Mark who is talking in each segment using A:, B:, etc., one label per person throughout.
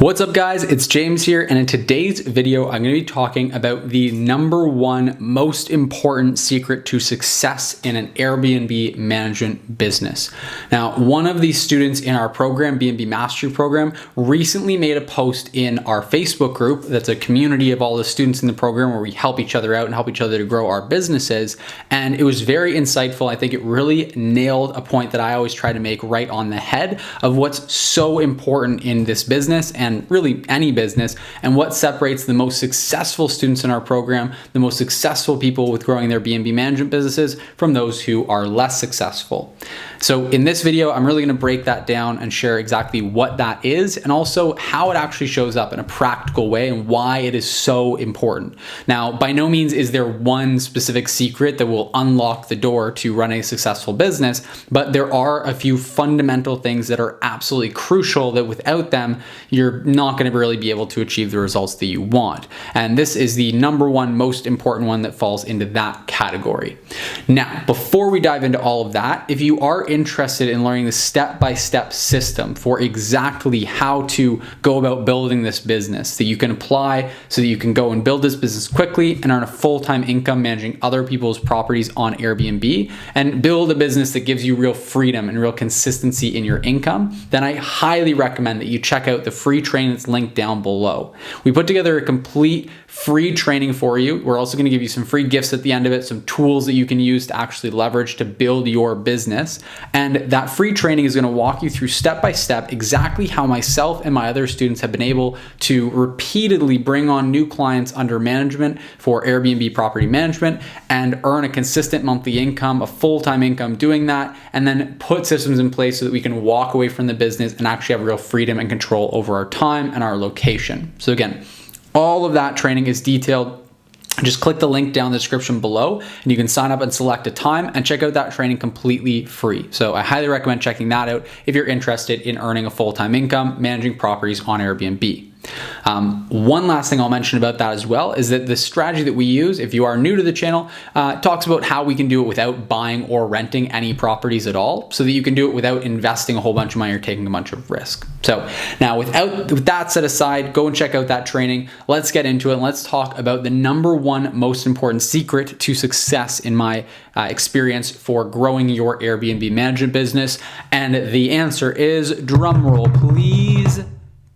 A: What's up guys, it's James here, and in today's video I'm going to be talking about the number one most important secret to success in an Airbnb management business. Now, one of the students in our program, BNB Mastery program, recently made a post in our Facebook group that's a community of all the students in the program where we help each other out and help each other to grow our businesses, and it was very insightful. I think it really nailed a point that I always try to make right on the head of what's so important in this business and really any business, and what separates the most successful students in our program, the most successful people with growing their BNB management businesses, from those who are less successful. So in this video, I'm really going to break that down and share exactly what that is and also how it actually shows up in a practical way and why it is so important. Now, by no means is there one specific secret that will unlock the door to running a successful business, but there are a few fundamental things that are absolutely crucial that without them, you're not going to really be able to achieve the results that you want. And this is the number one most important one that falls into that category. Now, before we dive into all of that, if you are interested in learning the step-by-step system for exactly how to go about building this business that you can apply so that you can go and build this business quickly and earn a full-time income managing other people's properties on Airbnb and build a business that gives you real freedom and real consistency in your income, then I highly recommend that you check out the free training that's linked down below. We put together a complete free training for you. We're also going to give you some free gifts at the end of it, some tools that you can use to actually leverage to build your business. And that free training is going to walk you through step by step exactly how myself and my other students have been able to repeatedly bring on new clients under management for Airbnb property management and earn a consistent monthly income, a full-time income doing that, and then put systems in place so that we can walk away from the business and actually have real freedom and control over our time and our location. So again, all of that training is detailed. Just click the link down in the description below and you can sign up and select a time and check out that training completely free. So I highly recommend checking that out if you're interested in earning a full-time income managing properties on Airbnb. One last thing I'll mention about that as well is that the strategy that we use, if you are new to the channel, talks about how we can do it without buying or renting any properties at all, so that you can do it without investing a whole bunch of money or taking a bunch of risk. So now with that set aside, go and check out that training. Let's get into it and let's talk about the number one most important secret to success in my experience for growing your Airbnb management business. And the answer is, drumroll please,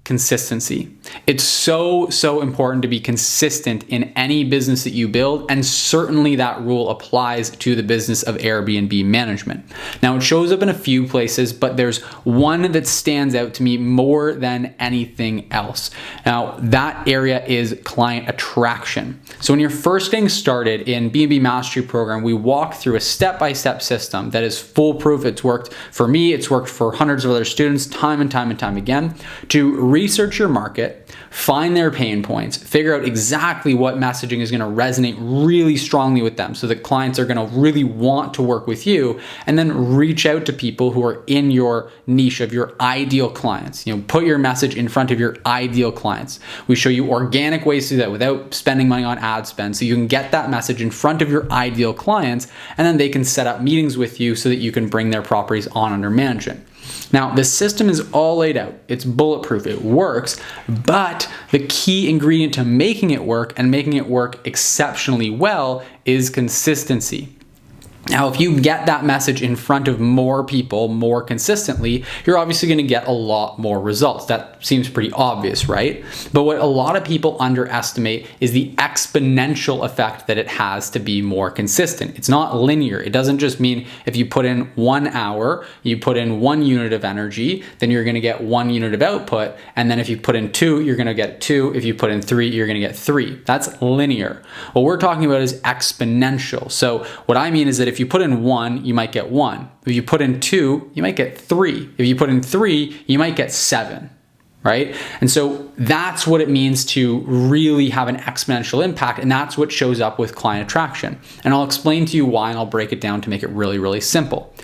A: consistency. It's so important to be consistent in any business that you build, and certainly that rule applies to the business of Airbnb management. Now, it shows up in a few places, but there's one that stands out to me more than anything else. Now, that area is client attraction. So when you're first getting started in BNB Mastery program, we walk through a step-by-step system that is foolproof. It's worked for me, it's worked for hundreds of other students time and time again, to research your market, find their pain points, figure out exactly what messaging is going to resonate really strongly with them so that clients are going to really want to work with you, and then reach out to people who are in your niche of your ideal clients. You know, put your message in front of your ideal clients. We show you organic ways to do that without spending money on ad spend, so you can get that message in front of your ideal clients, and then they can set up meetings with you so that you can bring their properties on under management. Now, the system is all laid out. It's bulletproof. It works, but the key ingredient to making it work and making it work exceptionally well is consistency. Now, if you get that message in front of more people more consistently, you're obviously going to get a lot more results. That seems pretty obvious, right? But what a lot of people underestimate is the exponential effect that it has to be more consistent. It's not linear. It doesn't just mean if you put in 1 hour, you put in 1 unit of energy, then you're going to get 1 unit of output. And then if you put in 2, you're going to get 2. If you put in 3, you're going to get 3. That's linear. What we're talking about is exponential. So what I mean is that if you put in 1, you might get 1. If you put in 2, you might get 3. If you put in 3, you might get 7, right? And so that's what it means to really have an exponential impact, and that's what shows up with client attraction. And I'll explain to you why, and I'll break it down to make it really simple.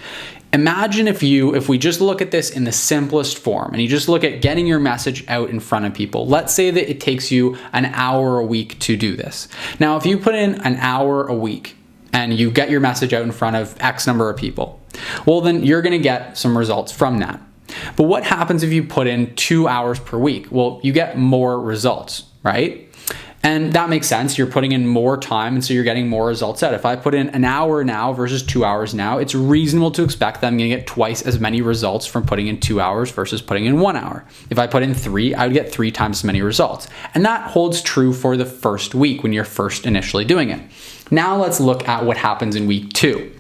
A: Imagine if we just look at this in the simplest form and you just look at getting your message out in front of people. Let's say that it takes you an hour a week to do this. Now, if you put in an hour a week and you get your message out in front of X number of people, well, then you're going to get some results from that. But what happens if you put in 2 hours per week? Well, you get more results, right? And that makes sense. You're putting in more time, and so you're getting more results out. If I put in an hour now versus 2 hours now, it's reasonable to expect that I'm going to get twice as many results from putting in 2 hours versus putting in 1 hour. If I put in 3, I would get 3 times as many results. And that holds true for the first week when you're first initially doing it. Now let's look at what happens in week 2.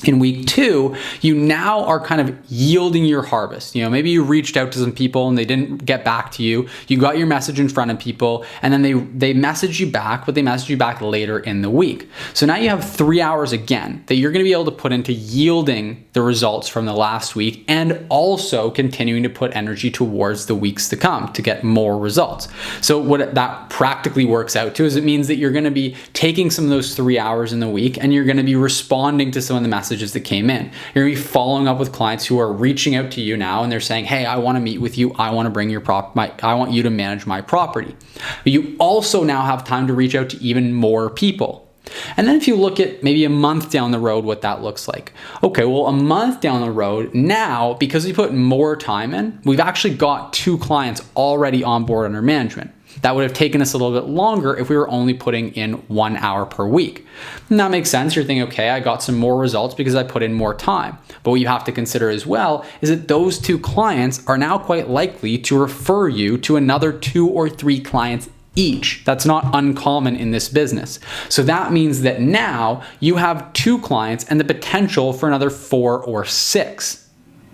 A: In week 2, you now are kind of yielding your harvest. Maybe you reached out to some people and they didn't get back to you. You got your message in front of people, and then they message you back, but they message you back later in the week. So now you have 3 hours again that you're going to be able to put into yielding the results from the last week, and also continuing to put energy towards the weeks to come to get more results. So what that practically works out to is it means that you're going to be taking some of those 3 hours in the week, and you're going to be responding to some of the messages that came in. You're going to be following up with clients who are reaching out to you now, and they're saying, hey, I want to meet with you. I want to bring your I want you to manage my property. But you also now have time to reach out to even more people. And then if you look at maybe a month down the road, what that looks like. Okay, well, a month down the road now, because we put more time in, we've actually got 2 clients already on board under management. That would have taken us a little bit longer if we were only putting in 1 hour per week. And that makes sense. You're thinking, okay, I got some more results because I put in more time. But what you have to consider as well is that those 2 clients are now quite likely to refer you to another 2 or 3 clients each. That's not uncommon in this business. So that means that now you have 2 clients and the potential for another 4 or 6.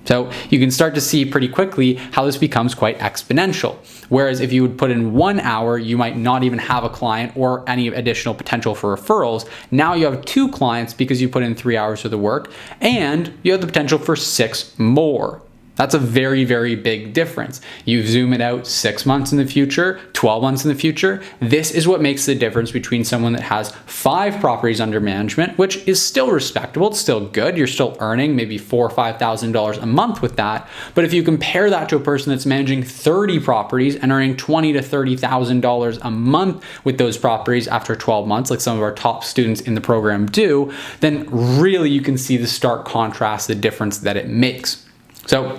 A: So you can start to see pretty quickly how this becomes quite exponential. Whereas if you would put in 1 hour, you might not even have a client or any additional potential for referrals. Now you have 2 clients because you put in 3 hours of the work, and you have the potential for 6 more. That's a very, very big difference. You zoom it out 6 months in the future, 12 months in the future. This is what makes the difference between someone that has 5 properties under management, which is still respectable, it's still good. You're still earning maybe $4,000 or $5,000 a month with that. But if you compare that to a person that's managing 30 properties and earning $20,000 to $30,000 a month with those properties after 12 months, like some of our top students in the program do, then really you can see the stark contrast, the difference that it makes. So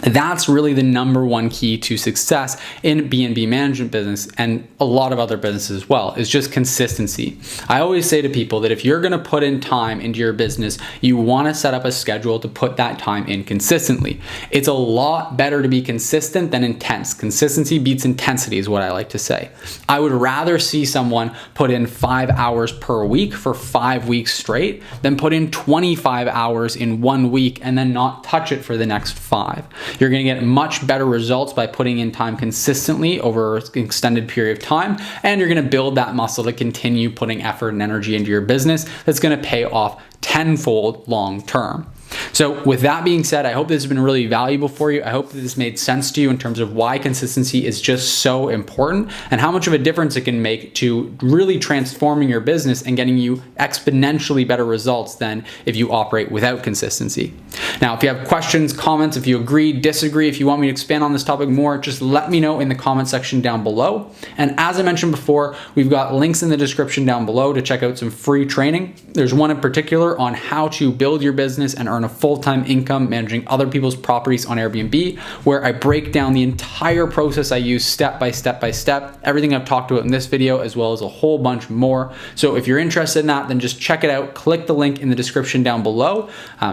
A: that's really the number one key to success in BNB management business, and a lot of other businesses as well, is just consistency. I always say to people that if you're going to put in time into your business, you want to set up a schedule to put that time in consistently. It's a lot better to be consistent than intense. Consistency beats intensity is what I like to say. I would rather see someone put in 5 hours per week for 5 weeks straight than put in 25 hours in 1 week and then not touch it for the next 5. You're going to get much better results by putting in time consistently over an extended period of time, and you're going to build that muscle to continue putting effort and energy into your business that's going to pay off tenfold long term. So with that being said, I hope this has been really valuable for you. I hope that this made sense to you in terms of why consistency is just so important and how much of a difference it can make to really transforming your business and getting you exponentially better results than if you operate without consistency. Now, if you have questions, comments, if you agree, disagree, if you want me to expand on this topic more, just let me know in the comment section down below. And as I mentioned before, we've got links in the description down below to check out some free training. There's one in particular on how to build your business and earn a full-time income managing other people's properties on Airbnb, where I break down the entire process I use step by step by step, everything I've talked about in this video, as well as a whole bunch more. So if you're interested in that, then just check it out. Click the link in the description down below.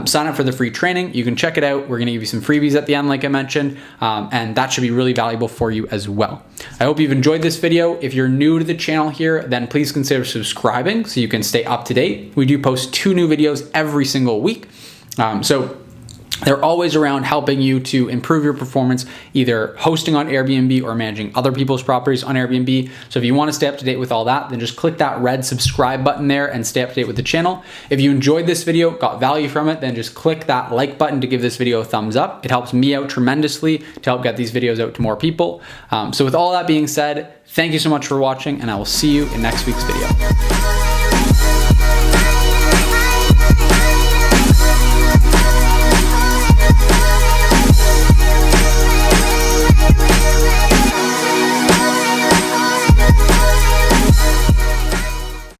A: Sign up for the free training. You can check it out. We're going to give you some freebies at the end, like I mentioned, and that should be really valuable for you as well. I hope you've enjoyed this video. If you're new to the channel here, then please consider subscribing so you can stay up to date. We do post 2 new videos every single week. So they're always around helping you to improve your performance, either hosting on Airbnb or managing other people's properties on Airbnb. So if you want to stay up to date with all that, then just click that red subscribe button there and stay up to date with the channel. If you enjoyed this video, got value from it, then just click that like button to give this video a thumbs up. It helps me out tremendously to help get these videos out to more people. So with all that being said, thank you so much for watching, and I will see you in next week's video.